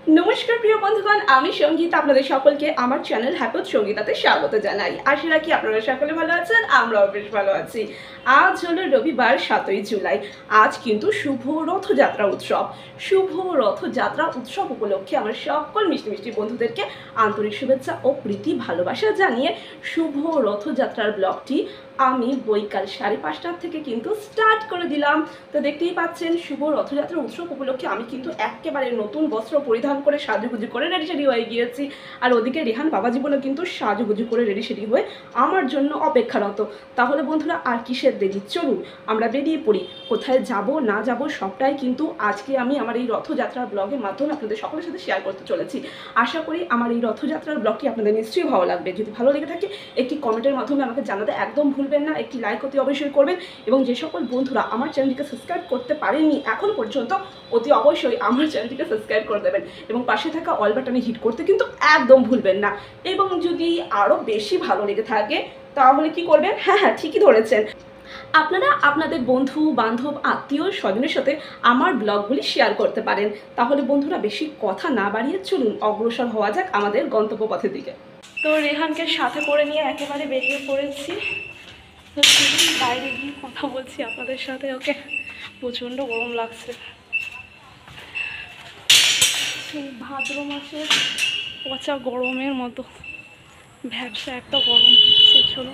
नमस्कार प्रिय बंधुगण आमी संगीता आपनादेर सकलके आमार चैनल हैपी संगीताते स्वागत जानाई। आशा राखी आपनारा सकले भालो आछेन, आमराओ बेश भालो आछि। आज हलो रविवार 7 जुलाई। आज किन्तु शुभ रथयात्रा उत्सव। शुभ रथयात्रा उत्सव उपलक्षे आमार सकल मिष्टि मिष्टि बंधुदेरके आंतरिक शुभेच्छा और प्रीति भालोबासा जानिये शुभ रथयात्रार ब्लगटी आमी बैकाल 5:30 থেকে কিন্তু স্টার্ট করে দিলাম। তো দেখতেই পাচ্ছেন শুভ রথযাত্রা উৎসব উপলক্ষে আমি কিন্তু একেবারে নতুন বস্ত্র পরিধান করে সাজুগুজু করে রেডি হয়ে গিয়েছি। আর ওদিকে রেহান বাবা জীবনও কিন্তু সাজুগুজু করে রেডি হয়ে আমার জন্য অপেক্ষারত। তাহলে বন্ধুরা আর কিসের দেরি, চলুন আমরা বেরিয়ে পড়ি। কোথায় যাব না যাব সবটাই কিন্তু আজকে আমি আমার এই রথযাত্রার ব্লগের মাধ্যমে আপনাদের সকলের সাথে শেয়ার করতে চলেছি। আশা করি আমার এই রথযাত্রার ব্লগটি আপনাদের নিশ্চয়ই ভালো লাগবে। যদি ভালো লেগে থাকে একটি কমেন্টের মাধ্যমে আমাকে জানাতে একদম ভুলবেন না। একটি লাইক অতি অবশ্যই করবেন এবং যে সকল বন্ধুরা আমার চ্যানেলটিকে সাবস্ক্রাইব করতে পারেননি এখন পর্যন্ত অতি অবশ্যই আমার চ্যানেলটিকে সাবস্ক্রাইব করে দেবেন এবং পাশে থাকা অল বাটনে হিট করতে কিন্তু একদম ভুলবেন না। এবং যদি আরও বেশি ভালো লেগে থাকে তাহলে কি করবেন, হ্যাঁ ঠিকই ধরেছেন, আপনারা আপনাদের বন্ধু বান্ধব আত্মীয় স্বজনের সাথে আমার ব্লগগুলি শেয়ার করতে পারেন। তাহলে বন্ধুরা বেশি কথা না বাড়িয়ে চলুন অগ্রসর হওয়া যাক আমাদের গন্তব্য পথের দিকে। তো রেহানকে সাথে করে নিয়ে একেবারে বেরিয়ে পড়েছি। তো বাইরে গিয়ে কথা বলছি আপনাদের সাথে। ওকে, প্রচণ্ড গরম লাগছে। ভাদ্র মাসের পচা গরমের মতো ভ্যাবসা একটা গরম। চলো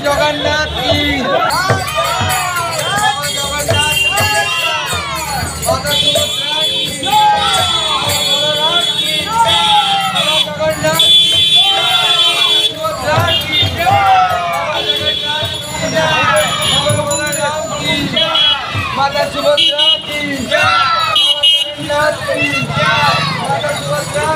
जगन्नाथ की माता सुभद्रा की जगन्नाथ की माता सुभद्रा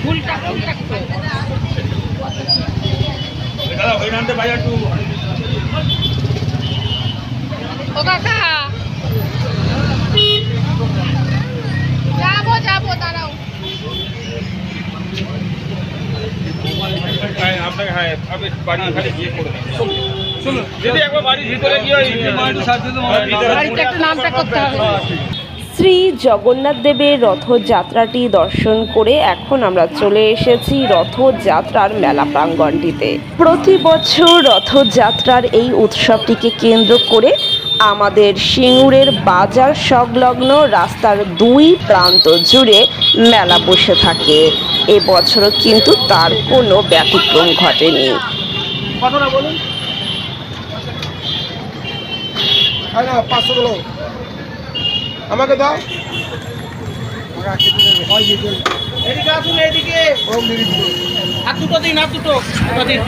भूल ও কাকা যাবো যাবো দাঁড়াও। আপনাকে হ্যাঁ আপনি বাড়ি ওখানে গিয়ে করে দেন। শুনুন যদি একবার বাড়ির ভিতরে গিয়ে বাড়িতে একটু নামটা করতে হবে। শ্রী জগন্নাথ দেবের রথযাত্রাটি দর্শন করে এখন আমরা চলে এসেছি রথযাত্রার মেলা প্রাঙ্গণটিতে। প্রতি বছর রথযাত্রার এই উৎসবটিকে কেন্দ্র করে আমাদের সিঙ্গুরের বাজার সংলগ্ন রাস্তার দুই প্রান্ত জুড়ে মেলা বসে থাকে। এবছরও কিন্তু তার কোনো ব্যতিক্রম ঘটেনি। কথাটা বলুন। না 500 গুলো আমাকে দাও। এদিকে আসুন এদিকে। আর দুটো দিন আর দুটো দিন।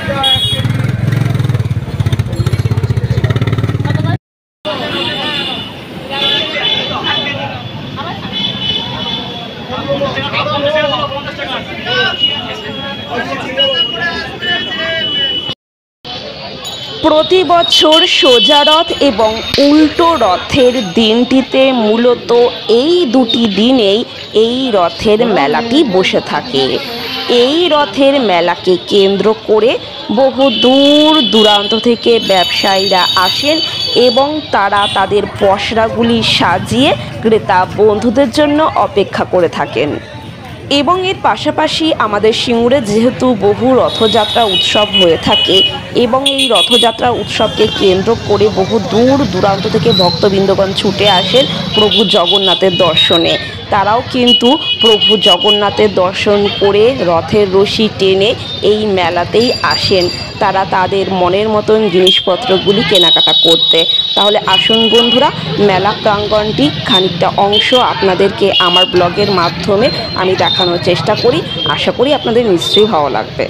প্রতি বছর সোজা রথ এবং উল্টো রথের দিনটিতে মূলত এই দুটি দিনেই এই রথের মেলাটি বসে থাকে। এই রথের মেলাকে কেন্দ্র করে বহু দূর দূরান্ত থেকে ব্যবসায়ীরা আসেন এবং তারা তাদের পসরাগুলি সাজিয়ে ক্রেতা বন্ধুদের জন্য অপেক্ষা করে থাকেন। এবং এর পাশাপাশি আমাদের সিঙ্গুরে যেহেতু বহু রথযাত্রা উৎসব হয়ে থাকে এবং এই রথযাত্রা উৎসবকে কেন্দ্র করে বহু দূর দূরান্ত থেকে ভক্তবৃন্দগণ ছুটে আসেন প্রভু জগন্নাথের দর্শনে। তারাও কিন্তু প্রভু জগন্নাথের দর্শন করে রথের রশি টেনে এই মেলাতেই আসেন তারা তাদের মনের মতন জিনিসপত্রগুলি কেনাকাটা করতে। তাহলে আসুন বন্ধুরা, মেলা প্রাঙ্গণটি খানিকটা অংশ আপনাদেরকে আমার ব্লগের মাধ্যমে আমি দেখানোর চেষ্টা করি। আশা করি আপনাদের নিশ্চয়ই ভালো লাগবে।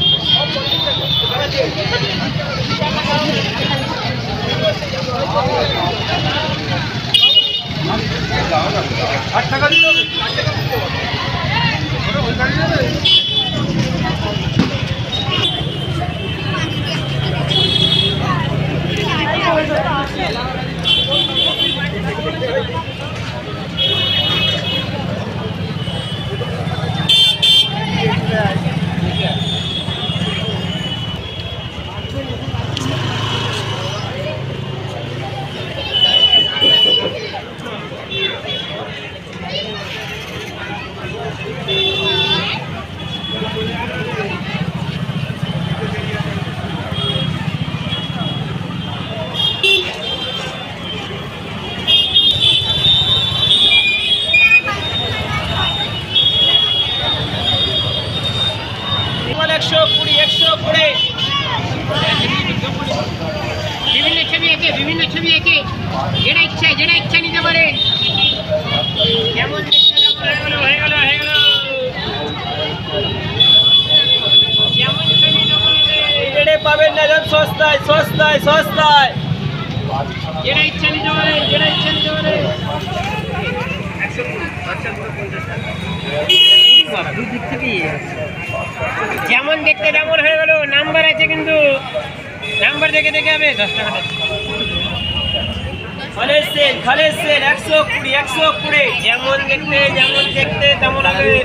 বিভিন্ন ছবি এঁকে যেটা ইচ্ছা নিতে পারেন। কেমন হয়ে গেল যেমন ছবি পাবেন না সস্তায় সস্তায় সস্তায় যেটা ইচ্ছা নিতে পারেন যেমন দেখতে তেমন হয়ে গেল। নাম্বার আছে কিন্তু নাম্বার দেখে হবে 10 টাকা। খালের সেল 120 যেমন দেখতে তেমন হবে।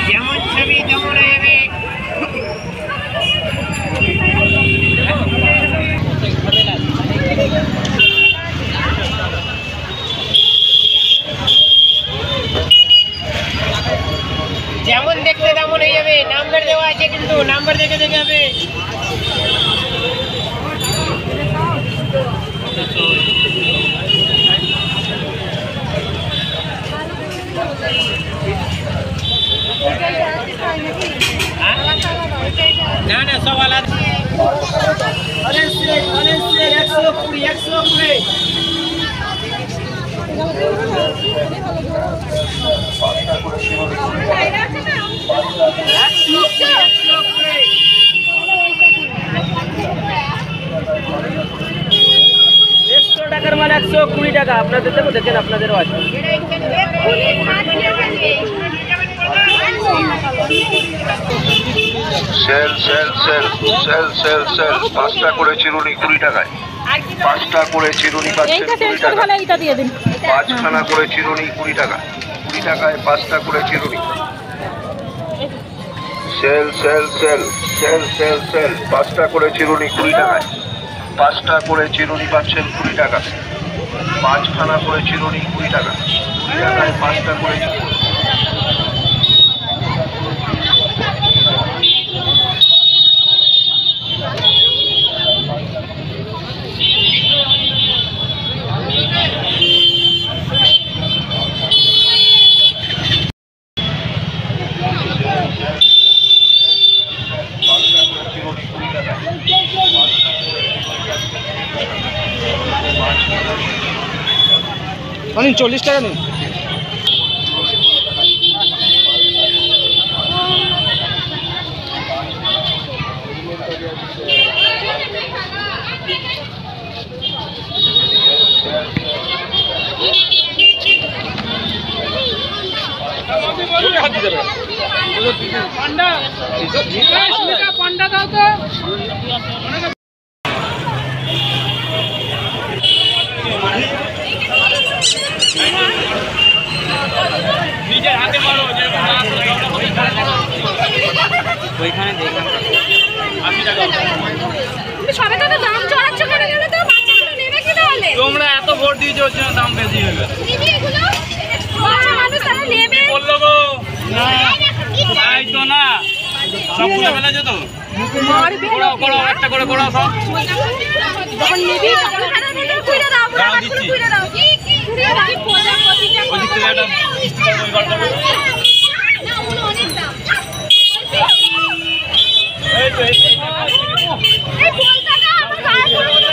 যেমন ছবি তেমন হয়ে যাবে। যেমন দেখতে তেমন হয়ে যাবে। নাম্বার দেওয়া আছে কিন্তু নাম্বার দেখে হবে। না না সব আলাদা। 120 টাকা টাকার মাল 120 টাকা, আপনাদের দেবো, দেখেন আপনাদেরও আছে। Sale sale sale sale sale sale 5টা করে চিরুনি 20 টাকায়, 5টা করে চিরুনি পাচ্ছেন 20 টাকা, 5খানা করে চিরুনি 20 টাকা, 20 টাকায় 5টা করে চিরুনি। Sale sale sale sale sale sale 5টা করে চিরুনি 20 টাকায়, 5টা করে চিরুনি পাচ্ছেন 20 টাকা, 5খানা করে চিরুনি 20 টাকা, 20 টাকায় 5টা করে চিরুনি। অনিন 40 টাকা নিন। পান্ডা দাও তো। নিজের হাতে মারো, ওইখানে দেখলাম 80 টাকা। সবে তো দাম চড়াচ্ছ কেন? গেলে তো বাচ্চাগুলো নেবে কি তাহলে? তোমরা এত ভোট দিয়েছো, ওর জন্য দাম বেশি হয়ে গেল। নিবি এগুলো? বাচ্চা মানুষ তারা নেবে। বললো গো তাই তো না, সব খুলে ফেলেছো তো। কোড়াও কোড়াও, একটা করে কোড়াও সব। যখন নিবি তখন খারাপ হলে খুলে দাও, পুরো বাচ্চাগুলো খুলে দাও। কি খুলে দাও? প্রতিটা ওদিক থেকে একটা ওই গল্প করো। না, ওগুলো অনেক দাম। এই তো এই তো। এই বলটা না আমার গায়ে পড়ে গেল।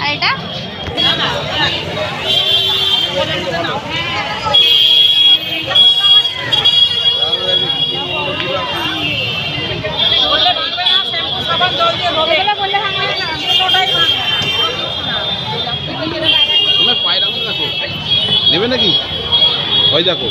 আর এটা নেবে নাকি? ওই দেখো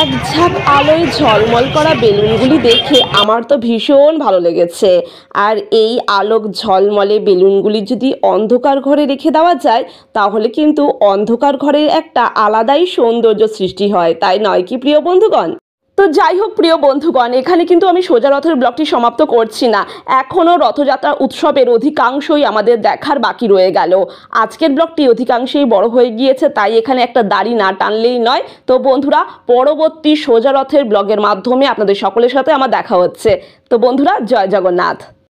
এক ঝাঁক আলোয় ঝলমল করা বেলুনগুলি দেখে আমার তো ভীষণ ভালো লেগেছে। আর এই আলোক ঝলমলে বেলুনগুলি যদি অন্ধকার ঘরে রেখে দেওয়া যায় তাহলে কিন্তু অন্ধকার ঘরের একটা আলাদাই সৌন্দর্য সৃষ্টি হয়, তাই নয় কি প্রিয় বন্ধুগণ? তো যাই হোক প্রিয় বন্ধুগণ, এখানে কিন্তু আমি সোজা রথের ব্লগটি সমাপ্ত করছি না। এখনও রথযাত্রা উৎসবের অধিকাংশই আমাদের দেখার বাকি রয়ে গেল। আজকের ব্লগটি অধিকাংশই বড় হয়ে গিয়েছে, তাই এখানে একটা দাড়ি না টানলেই নয়। তো বন্ধুরা, পরবর্তী সোজা রথের ব্লগের মাধ্যমে আপনাদের সকলের সাথে আমার দেখা হচ্ছে। তো বন্ধুরা, জয় জগন্নাথ।